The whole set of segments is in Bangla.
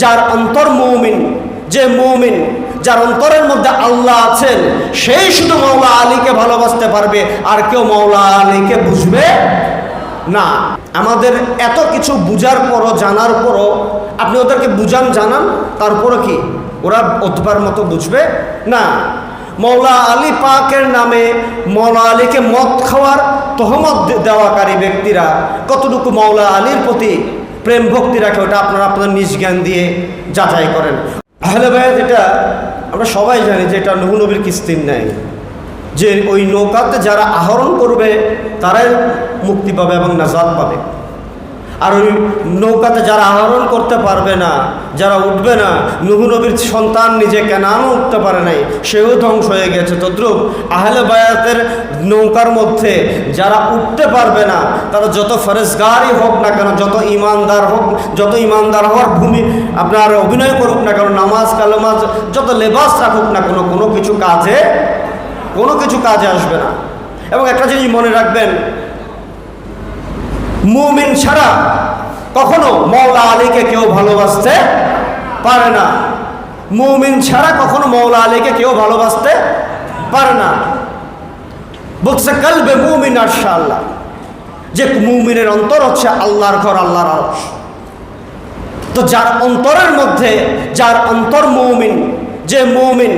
যার অন্তর মুমিন, যে মুমিন যার অন্তরের মধ্যে আল্লাহ আছেন, সেই শুধু মাওলা আলীকে ভালোবাসতে পারবে, আর কেউ মাওলা আলীকে বুঝবে না। আমাদের এত কিছু বুঝার পরও, জানার পরও আপনি ওদেরকে বুঝান, জানান, তারপরও কি ওরা অতবার মতো বুঝবে না। মাওলা আলী পাকের নামে মাওলা আলীকে মদ খাওয়ার তহমত দেওয়াকারী ব্যক্তিরা কতটুকু মাওলা আলীর প্রতি প্রেম ভক্তি রাখে, ওটা আপনারা আপনাদের নিজ জ্ঞান দিয়ে যাচাই করেন। আহলে বায়াত এটা আমরা সবাই জানি যে এটা নূহ নবীর কিস্তির ন্যায়, যে ওই নৌকাতে যারা আহরণ করবে তারাই মুক্তি পাবে এবং নাজাত পাবে। আর ওই নৌকাতে যারা আহরণ করতে পারবে না, যারা উঠবে না, নূহ নবীর সন্তান নিজে কেনানও উঠতে পারে নাই, সেও ধ্বংস হয়ে গেছে। তদ্রুপ আহলে বায়াতের নৌকার মধ্যে যারা উঠতে পারবে না, তারা যত ফরেজগারই হোক না কেন, যত ইমানদার হওয়ার ভূমি আপনার অভিনয় করুক না কেন, নামাজ কালেমা যত লেবাস রাখুক না কেন, কোনো কিছু কাজে আসবে না। এবং একটা জিনিস মনে রাখবেন, মুমিন ছাড়া কখনো মাওলা আলীকে কেউ ভালোবাসতে পারে না। মুমিন ছাড়া কখনো মাওলা আলীকে কেউ ভালোবাসতে পারে না। বলছে কলবে মুমিন ইনশাআল্লাহ, যে মুমিনের অন্তর হচ্ছে আল্লাহর ঘর, আল্লাহর আরশ। তো যার অন্তরের মধ্যে, যার অন্তর মুমিন, যে মুমিন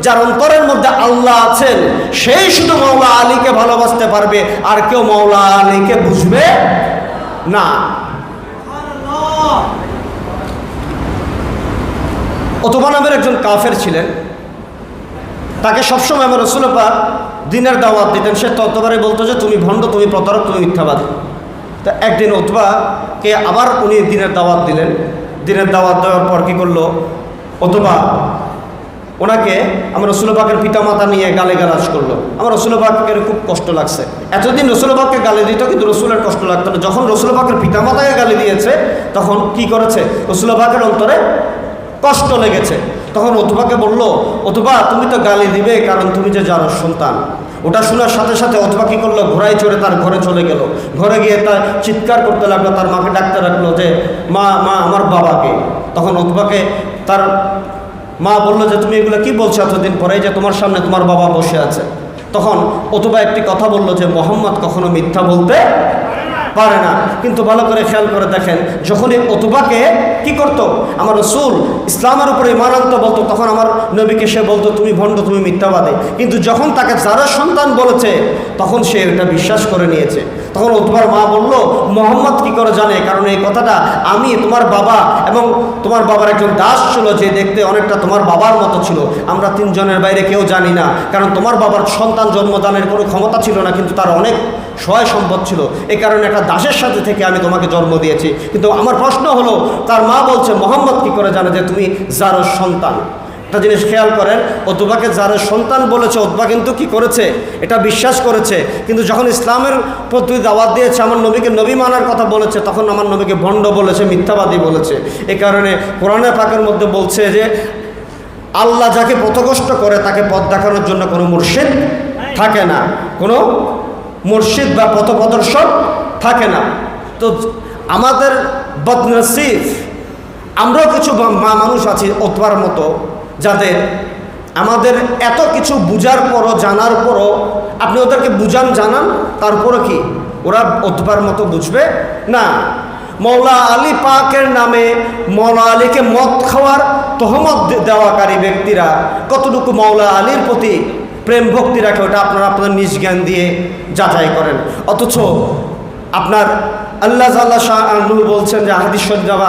যার অন্তরের মধ্যে আল্লাহ আছেন, সেই শুধু মাওলা আলীকে ভালোবাসতে পারবে, আর কেউ মাওলা আলীকে বুঝবে না। উতবা নামের একজন কাফের ছিলেন, তাকে সবসময় আমার রাসূল পাক দ্বীনের দাওয়াত দিতেন। সে ততবারই বলতো যে তুমি ভণ্ড, তুমি প্রতারক, তুমি মিথ্যাবাদী। তা একদিন উতবাকে আবার উনি দ্বীনের দাওয়াত দিলেন। দ্বীনের দাওয়াত দেওয়ার পর কী করলো, উতবা ওনাকে আমার রাসূল পাকের পিতামাতা নিয়ে গালিগালাজ করলো। আমার রাসূল পাকের খুব কষ্ট লাগছে। এতদিন রাসূল পাককে গালি দিত, কিন্তু রাসূলের কষ্ট লাগতো না। যখন রাসূল পাকের পিতামাতাকে গালি দিয়েছে, তখন কি করেছে, রাসূল পাকের অন্তরে কষ্ট লেগেছে। তখন উতবাকে বলল, উতবা তুমি তো গালি দিবে, কারণ তুমি যে জারজ সন্তান। ওটা শোনার সাথে সাথে উতবা কী করলো, ঘোড়ায় চড়ে তার ঘরে চলে গেল। ঘরে গিয়ে তার চিৎকার করতে লাগলো, তার মাকে ডাকতে রাখলো যে মা আমার বাবাকে। তখন উতবাকে তার মা বললো যে তুমি এগুলো কি বলছো এতদিন পরে, যে তোমার সামনে তোমার বাবা বসে আছে। তখন উতবা একটি কথা বলল যে মুহাম্মদ কখনো মিথ্যা বলতে পারে না। কিন্তু ভালো করে খেয়াল করে দেখেন, যখনই উতবাকে কি করত, আমার রাসূল ইসলামের উপরে ঈমান আনতে বলতো, তখন আমার নবীকে সে বলতো তুমি ভণ্ড, তুমি মিথ্যাবাদী। কিন্তু যখন তাকে যারা সন্তান বলেছে, তখন সে এটা বিশ্বাস করে নিয়েছে। তখন উতবার মা বলল, মুহাম্মদ কি করে জানে, কারণ এই কথাটা আমি, তোমার বাবা এবং তোমার বাবার একজন দাস ছিল, যে দেখতে অনেকটা তোমার বাবার মতো ছিল, আমরা তিনজনের বাইরে কেউ জানি না। কারণ তোমার বাবার সন্তান জন্মদানের কোনো ক্ষমতা ছিল না, কিন্তু তার অনেক সহায় সম্পদ ছিল, এই কারণে একটা দাসের সাথে থেকে আমি তোমাকে জন্ম দিয়েছি। কিন্তু আমার প্রশ্ন হলো, তার মা বলছে মুহাম্মদ কি করে জানে যে তুমি যারজ সন্তান। একটা জিনিস খেয়াল করেন, উতবাকে যারজ সন্তান বলেছে, উতবা কিন্তু কি করেছে, এটা বিশ্বাস করেছে। কিন্তু যখন ইসলামের প্রতি দাওয়াত দিয়েছে, আমার নবীকে নবী মানার কথা বলেছে, তখন আমার নবীকে ভণ্ড বলেছে, মিথ্যাবাদী বলেছে। এই কারণে কোরআনে পাকের মধ্যে বলছে যে আল্লাহ যাকে পথভ্রষ্ট করে তাকে পথ দেখানোর জন্য কোনো মুর্শিদ থাকে না, কোনো মুর্শিদ বা পথপ্রদর্শক থাকে না। তো আমাদের বদনসিব, আমরাও কিছু মানুষ আছি উতবার মতো, যাদের আমাদের এত কিছু বুঝার পরও, জানার পরও আপনি ওদেরকে বুঝান, জানান, তারপরও কি ওরা উতবার মতো বুঝবে না। মাওলা আলী পাকের নামে মাওলা আলীকে মদ খাওয়ার তহমত দেওয়াকারী ব্যক্তিরা কতটুকু মাওলা আলীর প্রতি প্রেম ভক্তি রাখে, ওটা আপনারা আপনাদের নিজ জ্ঞান দিয়ে যাচাই করেন। অথচ আপনার আল্লাহ বলছেন যে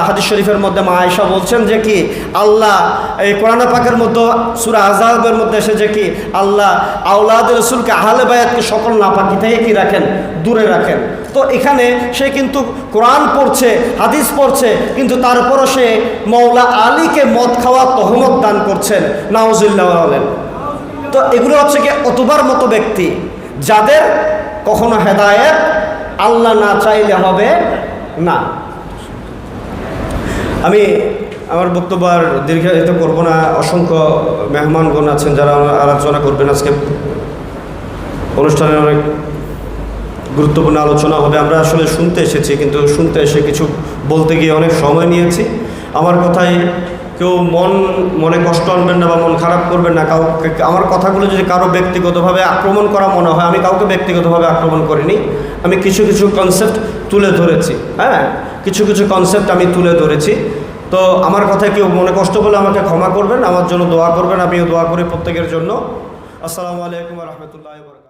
হাদিস শরীফের মধ্যে মা আয়েশা বলছেন যে কি আল্লাহ এই কোরআন পাকের মধ্যে সূরা আহজাবের মধ্যে এসে যে কি আল্লাহ আওলাদ রাসূলকে আহলে বায়াতকে সকল নাপাকি থেকে কি রাখেন, দূরে রাখেন। তো এখানে সে কিন্তু কোরআন পড়ছে, হাদিস পড়ছে, কিন্তু তারপরও সে মাওলা আলীকে মদ খাওয়া তহমত দান করছেন, নাউজুবিল্লাহ বলেন। তো এগুলো হচ্ছে কি উতবার মতো ব্যক্তি, যাদের কখনো হেদায়েত আল্লাহ না চাইলে হবে না। আমি আমার বক্তব্য আর দীর্ঘায়িত করবো না। অসংখ্য মেহমানগণ আছেন যারা আলোচনা করবেন। আজকে অনুষ্ঠানের অনেক গুরুত্বপূর্ণ আলোচনা হবে। আমরা আসলে শুনতে এসেছি, কিন্তু শুনতে এসে কিছু বলতে গিয়ে অনেক সময় নিয়েছি। আমার কথায় কেউ মনে কষ্ট আনবেন না বা মন খারাপ করবেন না। আমার কথাগুলো যদি কারো ব্যক্তিগতভাবে আক্রমণ করা মনে হয়, আমি কাউকে ব্যক্তিগতভাবে আক্রমণ করিনি। আমি কিছু কিছু কনসেপ্ট তুলে ধরেছি, হ্যাঁ, কিছু কিছু কনসেপ্ট আমি তুলে ধরেছি। তো আমার কথায় কেউ মনে কষ্ট করলে আমাকে ক্ষমা করবেন, আমার জন্য দোয়া করবেন, আমিও দোয়া করি প্রত্যেকের জন্য। আসসালামু আলাইকুম ওয়া রাহমাতুল্লাহি ওয়া বারাকাতুহু।